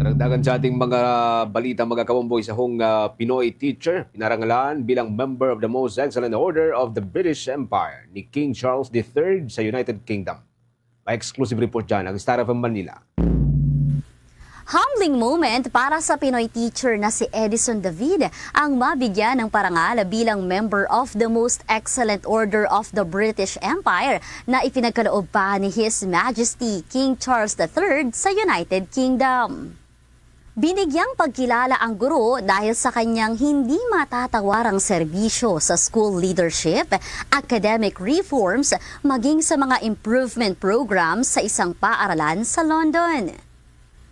Karagdagan sa ating mga balita mga kabomboy sa Pinoy teacher, pinarangalan bilang member of the Most Excellent Order of the British Empire ni King Charles III sa United Kingdom. May exclusive report dyan ang Star of Manila. Humbling moment para sa Pinoy teacher na si Edison David ang mabigyan ng parangal bilang member of the Most Excellent Order of the British Empire na ipinagkaloob pa ni His Majesty King Charles III sa United Kingdom. Binigyang pagkilala ang guro dahil sa kanyang hindi matatawarang serbisyo sa school leadership, academic reforms, maging sa mga improvement programs sa isang paaralan sa London.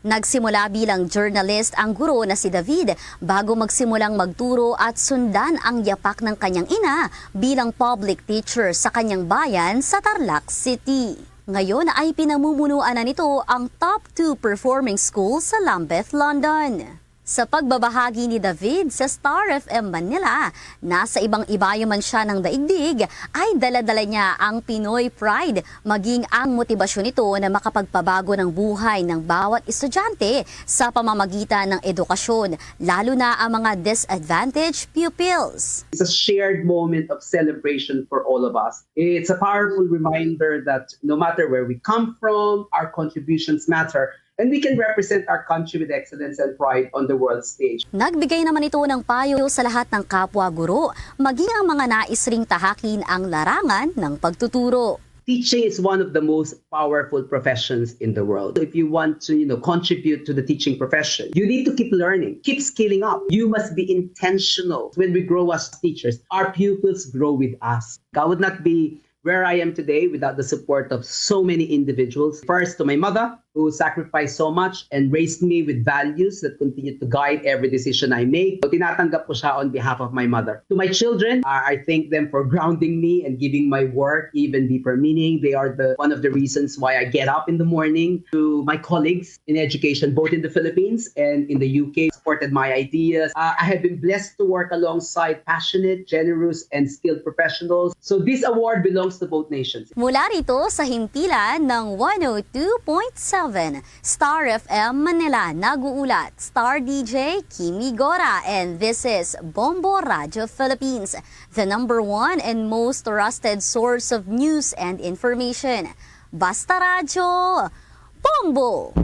Nagsimula bilang journalist ang guro na si David bago magsimulang magturo at sundan ang yapak ng kanyang ina bilang public teacher sa kanyang bayan sa Tarlac City. Ngayon ay pinamumunuan na nito ang top 2 performing school sa Lambeth, London. Sa pagbabahagi ni David sa Star FM Manila, nasa ibang ibayo man siya ng daigdig, ay dala-dala niya ang Pinoy pride, maging ang motibasyon nito na makapagpabago ng buhay ng bawat estudyante sa pamamagitan ng edukasyon, lalo na ang mga disadvantaged pupils. It's a shared moment of celebration for all of us. It's a powerful reminder that no matter where we come from, our contributions matter. And we can represent our country with excellence and pride on the world stage. Nagbigay naman ito ng payo sa lahat ng kapwa-guro, maging ang mga nais ring tahakin ang larangan ng pagtuturo. Teaching is one of the most powerful professions in the world. If you want to, contribute to the teaching profession, you need to keep learning, keep skilling up. You must be intentional. When we grow as teachers, our pupils grow with us. I would not be where I am today without the support of so many individuals. First, to my mother, who sacrificed so much and raised me with values that continue to guide every decision I make. So, tinatanggap ko siya on behalf of my mother. To my children, I thank them for grounding me and giving my work even deeper meaning. They are one of the reasons why I get up in the morning. To my colleagues in education, both in the Philippines and in the UK, supported my ideas. I have been blessed to work alongside passionate, generous, and skilled professionals. So this award belongs to both nations. Mula rito sa himpilan ng 102.7 Star FM Manila, nag-uulat Star DJ Kimi Gora, and this is Bombo Radio Philippines, the #1 and most trusted source of news and information. Basta Radyo, Bombo!